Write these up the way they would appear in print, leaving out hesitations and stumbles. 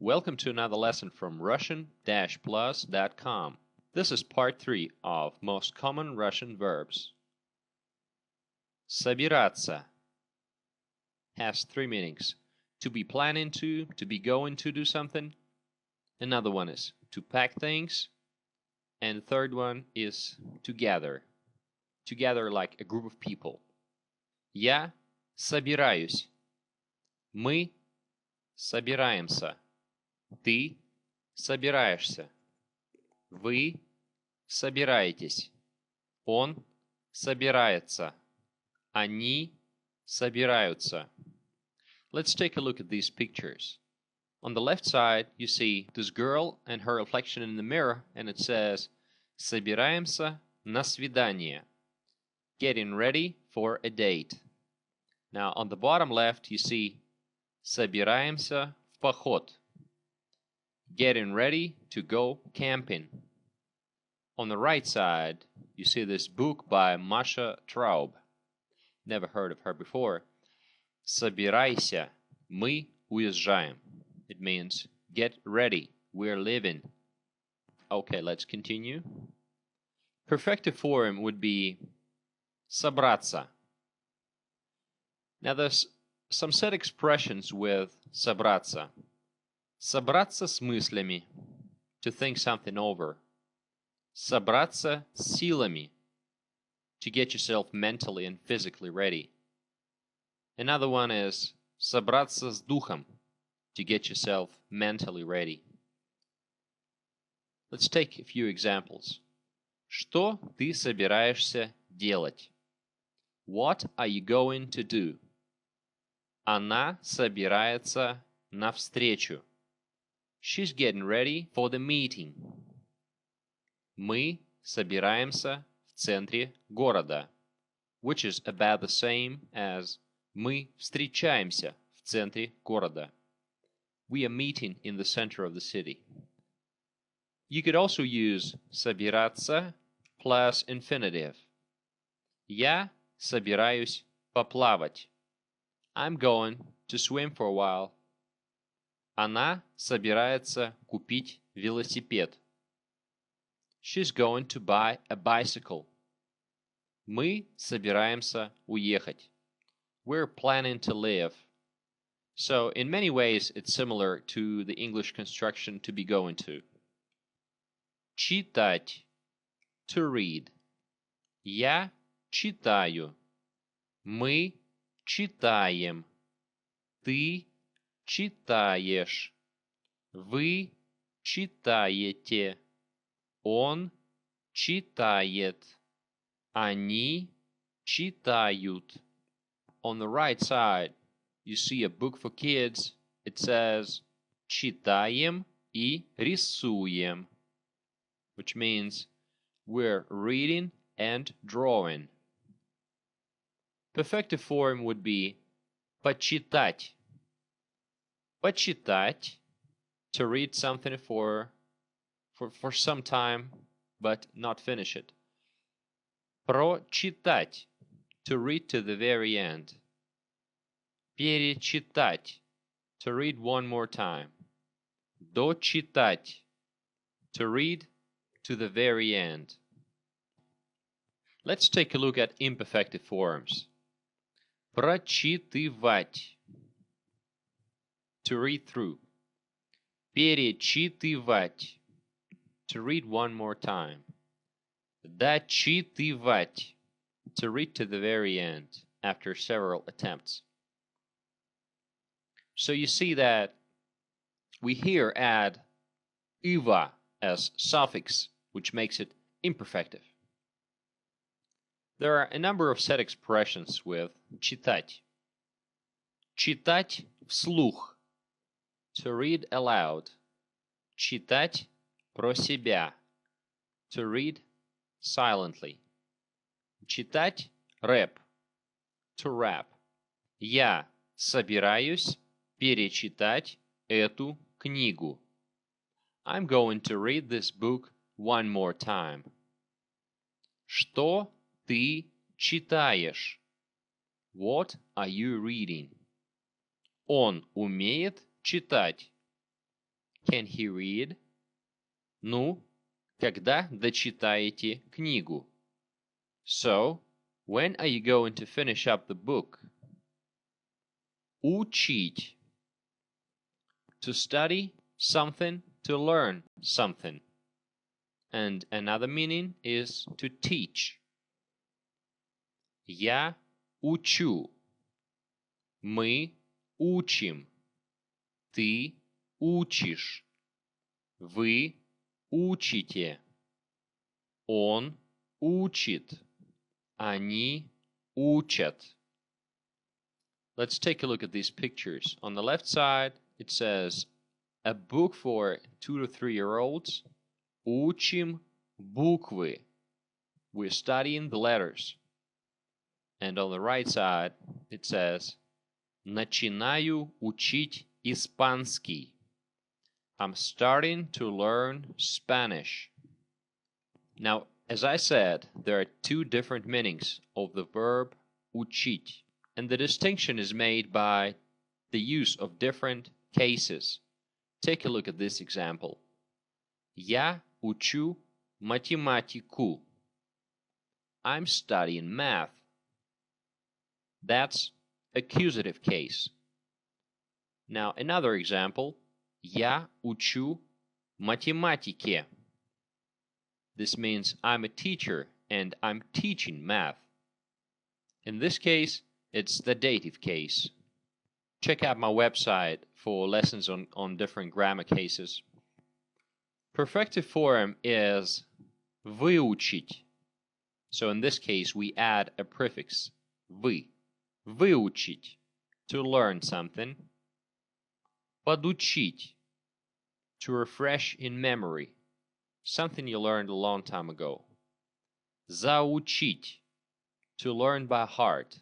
Welcome to another lesson from Russian-plus.com. This is part 3 of most common Russian verbs. Sabirаться has 3 meanings. To be planning to be going to do something. Another one is to pack things. And the third one is to gather. To gather like a group of people. Я собираюсь. Мы собираемся. Ты собираешься. Вы собираетесь. Он собирается. Они собираются. Let's take a look at these pictures. On the left side, you see this girl and her reflection in the mirror, and it says, Собираемся на свидание. Getting ready for a date. Now, on the bottom left, you see, Собираемся в поход. Getting ready to go camping. On the right side, you see this book by Masha Traub. Never heard of her before. Собирайся, мы уезжаем. It means get ready, we're leaving. Okay, let's continue. Perfective form would be Sabratha. Now there's some set expressions with Sabratha. Собраться с мыслями, to think something over. Собраться с силами, to get yourself mentally and physically ready. Another one is собраться с духом, to get yourself mentally ready. Let's take a few examples. Что ты собираешься делать? What are you going to do? Она собирается на встречу. She's getting ready for the meeting. Мы собираемся в центре города, which is about the same as мы встречаемся в центре города. We are meeting in the center of the city. You could also use собираться plus infinitive. Я собираюсь поплавать. I'm going to swim for a while. Она собирается купить велосипед. She's going to buy a bicycle. Мы собираемся уехать. We're planning to leave. So in many ways it's similar to the English construction to be going to. Читать, to read. Я читаю. Мы читаем. Ты читаешь. Вы читаете. Он читает. Они читают. On the right side, you see a book for kids. It says читаем и рисуем, which means we're reading and drawing. Perfective form would be почитать. Почитать, to read something for some time, but not finish it. Прочитать, to read to the very end. Перечитать, to read one more time. Дочитать, to read to the very end. Let's take a look at imperfective forms. Прочитывать, to read through. Перечитывать, to read one more time. Дочитывать, to read to the very end after several attempts. So you see that we here add iva as suffix, which makes it imperfective. There are a number of set expressions with читать. Читать вслух, to read aloud. Читать про себя, to read silently. Читать рэп, to rap. Я собираюсь перечитать эту книгу. I'm going to read this book one more time. Что ты читаешь? What are you reading? Он умеет читать. Can he read? Ну, когда дочитаете книгу? So, when are you going to finish up the book? Учить. To study something, to learn something. And another meaning is to teach. Я учу. Мы учим. Ты учишь. Вы учите. Он учит. Они учат. Let's take a look at these pictures. On the left side, it says a book for 2 to 3-year-olds. Учим буквы. We're studying the letters. And on the right side, it says начинаю учить испанский. I'm starting to learn Spanish. Now, as I said, there are 2 different meanings of the verb учить, and the distinction is made by the use of different cases. Take a look at this example. Я учу математику. I'm studying math. That's accusative case. Now, another example. Я учу математике. This means I'm a teacher and I'm teaching math. In this case, it's the dative case. Check out my website for lessons on different grammar cases. Perfective form is выучить. So in this case, we add a prefix, вы. Выучить, to learn something. Подучить, to refresh in memory, something you learned a long time ago. Заучить, to learn by heart.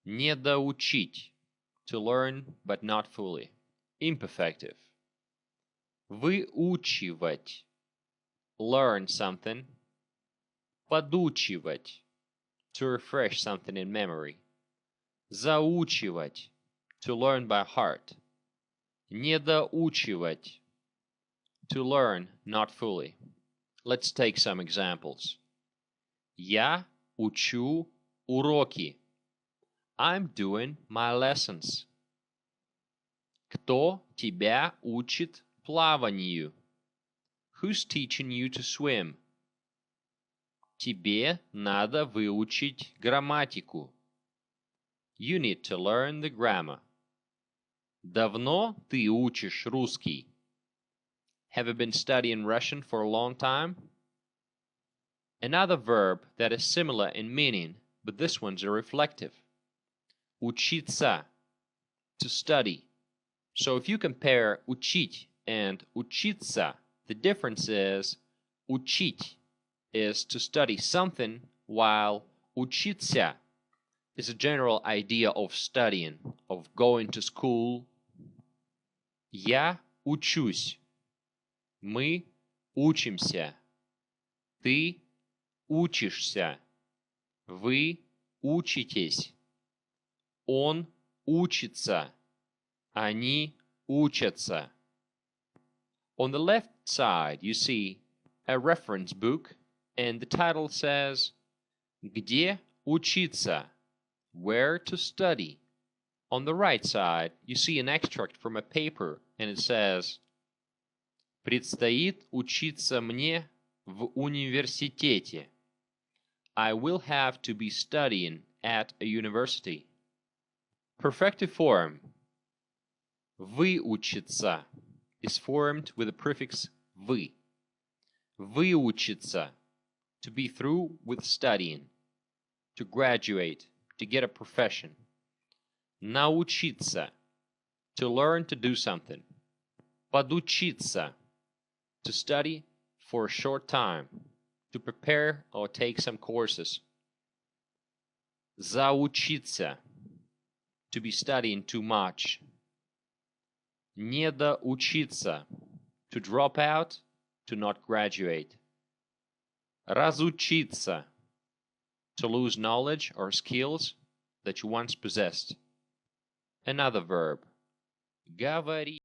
Недоучить, to learn but not fully. Imperfective. Выучивать, learn something. Подучивать, to refresh something in memory. Заучивать, to learn by heart. Недоучивать, to learn not fully. Let's take some examples. Я учу уроки. I'm doing my lessons. Кто тебя учит плаванию? Who's teaching you to swim? Тебе надо выучить грамматику. You need to learn the grammar. Давно ты учишь русский? Have you been studying Russian for a long time? Another verb that is similar in meaning, but this one's a reflective. Учиться, to study. So if you compare учить and учиться, the difference is учить is to study something, while учиться is a general idea of studying, of going to school. Я учусь. Мы учимся. Ты учишься. Вы учитесь. Он учится. Они учатся. On the left side, you see a reference book, and the title says, Где учиться? Where to study. On the right side, you see an extract from a paper, and it says, Предстоит учиться мне в университете. I will have to be studying at a university. Perfective form, выучиться, is formed with the prefix вы. Выучиться, to be through with studying, to graduate, to get a profession. Научиться, to learn to do something. Подучиться, to study for a short time, to prepare or take some courses. Заучиться, to be studying too much. Недоучиться, to drop out, to not graduate. Разучиться, to lose knowledge or skills that you once possessed. Another verb. Говорить.